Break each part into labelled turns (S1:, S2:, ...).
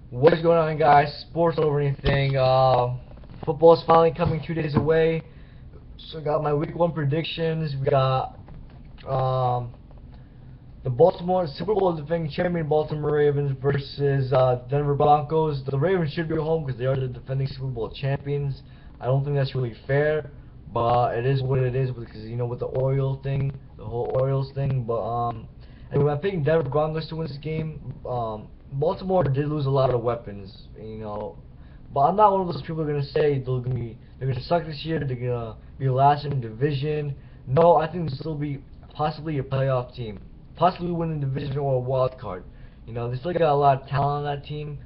S1: What is going on, guys? Sportsoveranything. Football's finally coming 2 days away. So I got my week 1 predictions. We got um, the Baltimore Super Bowl defending champion Baltimore Ravens versus Denver Broncos. The Ravens should be home because they are the defending Super Bowl champions. I don't think that's really fair, but it is what it is because with the oil thing, the whole Orioles thing. But anyway, I'm picking Denver Broncos to win this game. Baltimore did lose a lot of weapons, but I'm not one of those people who are gonna say they're gonna suck this year. They're gonna be last in the division. No, I think they'll still be possibly a playoff team, possibly win the division or a wild card. They still got a lot of talent on that team.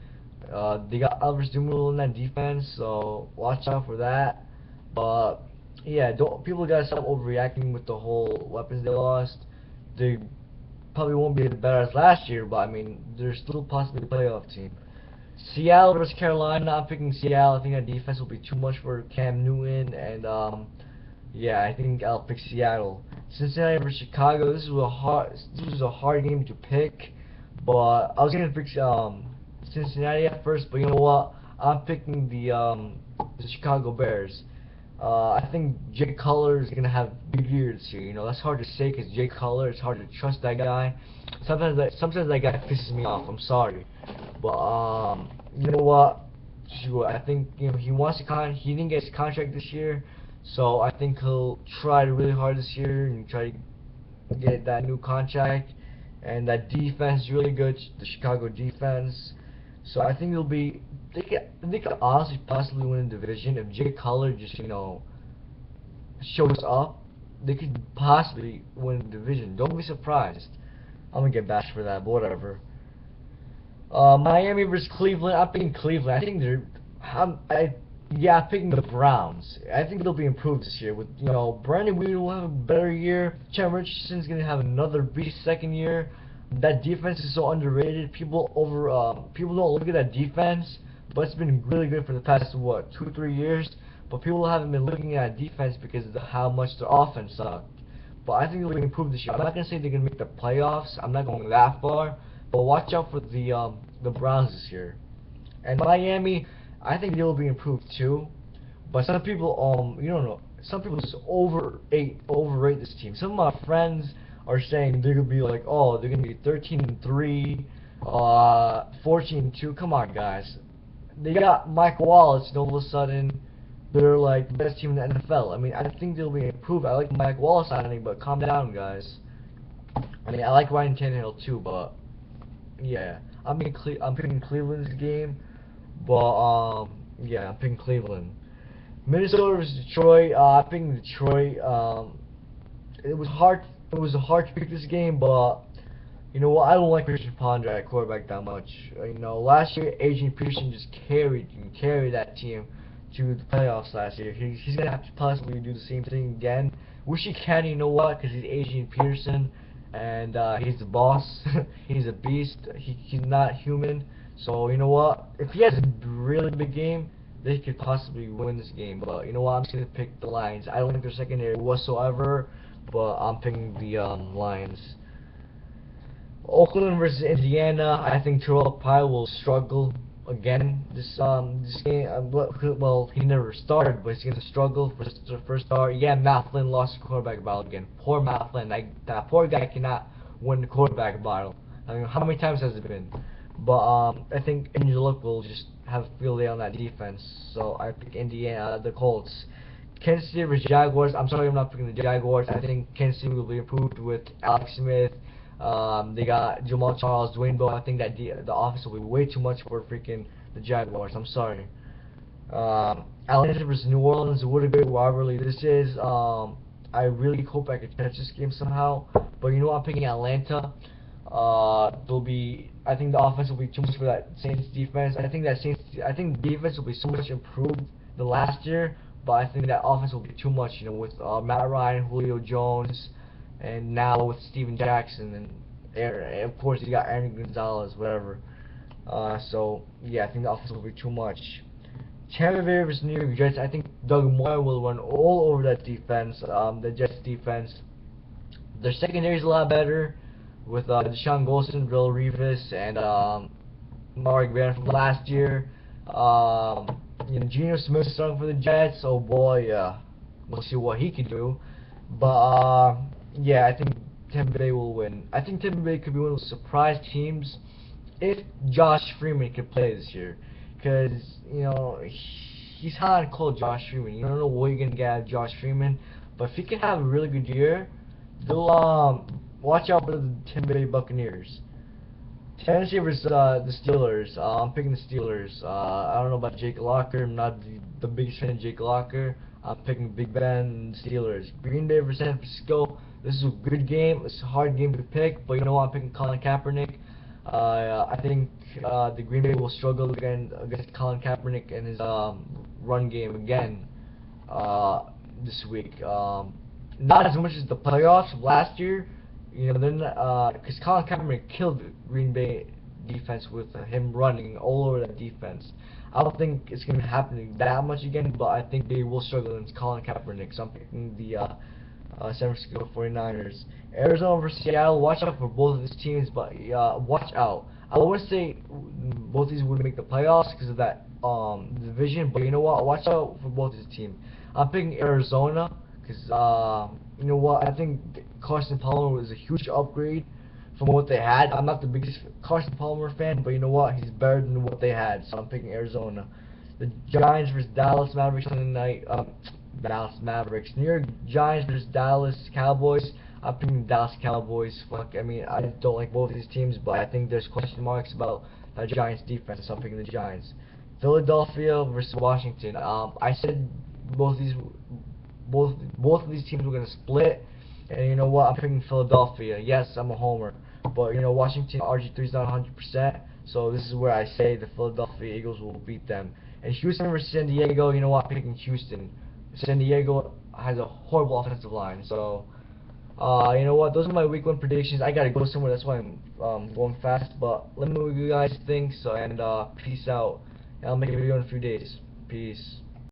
S1: They got Alvarez Dumelo in that defense, so watch out for that. But yeah, people gotta stop overreacting with the whole weapons they lost. They probably won't be as bad as last year, but I mean, they're still possibly a playoff team. Seattle versus Carolina. I'm picking Seattle. I think that defense will be too much for Cam Newton, and yeah, I think I'll pick Seattle. Cincinnati versus Chicago. This was a hard game to pick, but I was gonna pick Cincinnati at first, but you know what? I'm picking the Chicago Bears. I think Jay Cutler is gonna have big years here. That's hard to say because Jay Cutler. It's hard to trust that guy. Sometimes that guy pisses me off. I'm sorry, but you know what? Sure, I think he wants to he didn't get his contract this year, so I think he'll try really hard this year and try to get that new contract. And that defense is really good, the Chicago defense. So I think they could honestly possibly win the division if Jay Cutler just shows up. They could possibly win the division. Don't be surprised. I'm gonna get bashed for that, but whatever. Miami versus Cleveland. I'm picking Cleveland. I think I'm picking the Browns. I think they'll be improved this year with Brandon Weed will have a better year. Cam Richardson's gonna have another beast second year. That defense is so underrated. People don't look at that defense, but it's been really good for the past 2-3 years. But people haven't been looking at defense because of how much their offense sucked. But I think they'll be improved this year. I'm not gonna say they're gonna make the playoffs. I'm not going that far. But watch out for the Browns this year. And Miami, I think they'll be improved too. But some people some people just overrate this team. Some of my friends are saying they're gonna be like, oh, they're gonna be 13-3, 14-2. Come on, guys. They got Mike Wallace, and all of a sudden they're like the best team in the NFL. I mean, I think they'll be improved. I like Mike Wallace signing, but calm down, guys. I mean, I like Ryan Tannehill too, but yeah, I'm picking Cleveland's game, but yeah, I'm picking Cleveland. Minnesota versus Detroit. I'm picking Detroit. It was hard. It was hard to pick this game, but you know what? I don't like Christian Ponder at quarterback that much. Last year Adrian Peterson just carried that team to the playoffs last year. He's gonna have to possibly do the same thing again. Wish he can. You know what? Because he's Adrian Peterson, and he's the boss. He's a beast. He's not human. So you know what? If he has a really big game, they could possibly win this game. But you know what? I'm just gonna pick the Lions. I don't think they're secondary whatsoever, but I'm picking the Lions. Oakland versus Indiana. I think Terrell Pryor will struggle again this game. Well, he never started, but he's gonna struggle for the first start. Yeah, Matt Flynn lost the quarterback battle again. Poor Matt Flynn. That poor guy cannot win the quarterback battle. I mean, how many times has it been? But I think Andrew Luck will just have a field day on that defense. So I pick Indiana, the Colts. Kansas City versus Jaguars. I'm sorry, I'm not picking the Jaguars. I think Kansas City will be improved with Alex Smith. They got Jamal Charles, Dwayne Bowe. I think that the offense will be way too much for freaking the Jaguars. I'm sorry. Atlanta versus New Orleans. What a great rivalry this is. I really hope I could catch this game somehow. But you know what? I'm picking Atlanta. I think the offense will be too much for that Saints defense. I think the defense will be so much improved than last year. But I think that offense will be too much, with Matt Ryan, Julio Jones, and now with Steven Jackson, and of course you got Aaron Gonzalez, whatever. So yeah, I think the offense will be too much. Tampa Bay versus New York Jets. I think Doug Moore will run all over that defense, the Jets defense. Their secondary is a lot better with Deshaun Golson, Bill Revis, and Mark Van from last year. Geno Smith starting for the Jets. Oh boy, we'll see what he can do. But yeah, I think Tampa Bay will win. I think Tampa Bay could be one of those surprise teams if Josh Freeman could play this year, because he's hot and cold. Josh Freeman. You don't know what you're gonna get out of Josh Freeman, but if he can have a really good year, they'll watch out for the Tampa Bay Buccaneers. Tennessee versus the Steelers. I'm picking the Steelers. I don't know about Jake Locker. I'm not the biggest fan of Jake Locker. I'm picking Big Ben and Steelers. Green Bay versus San Francisco. This is a good game. It's a hard game to pick, but you know what? I'm picking Colin Kaepernick. I think the Green Bay will struggle again against Colin Kaepernick and his run game again this week. Not as much as the playoffs last year. Then because Colin Kaepernick killed Green Bay defense with him running all over that defense. I don't think it's going to happen that much again, but I think they will struggle against Colin Kaepernick. So I'm picking the San Francisco 49ers. Arizona versus Seattle. Watch out for both of these teams, but watch out. I wouldn't say both of these would make the playoffs because of that division, but you know what? Watch out for both of these teams. I'm picking Arizona because you know what? I think Carson Palmer was a huge upgrade from what they had. I'm not the biggest Carson Palmer fan, but you know what? He's better than what they had, so I'm picking Arizona. The Giants versus Dallas Mavericks Sunday night. Dallas Mavericks. New York Giants versus Dallas Cowboys. I'm picking the Dallas Cowboys. I mean, I don't like both of these teams, but I think there's question marks about the Giants defense, so I'm picking the Giants. Philadelphia versus Washington. I said both of these teams were gonna split, and you know what? I'm picking Philadelphia. Yes, I'm a homer, but Washington RG3's not 100%, so this is where I say the Philadelphia Eagles will beat them. And Houston versus San Diego. You know what? I'm picking Houston. San Diego has a horrible offensive line, so you know what? Those are my week 1 predictions. I gotta go somewhere, that's why I'm going fast. But let me know what you guys think. So and peace out. And I'll make a video in a few days. Peace.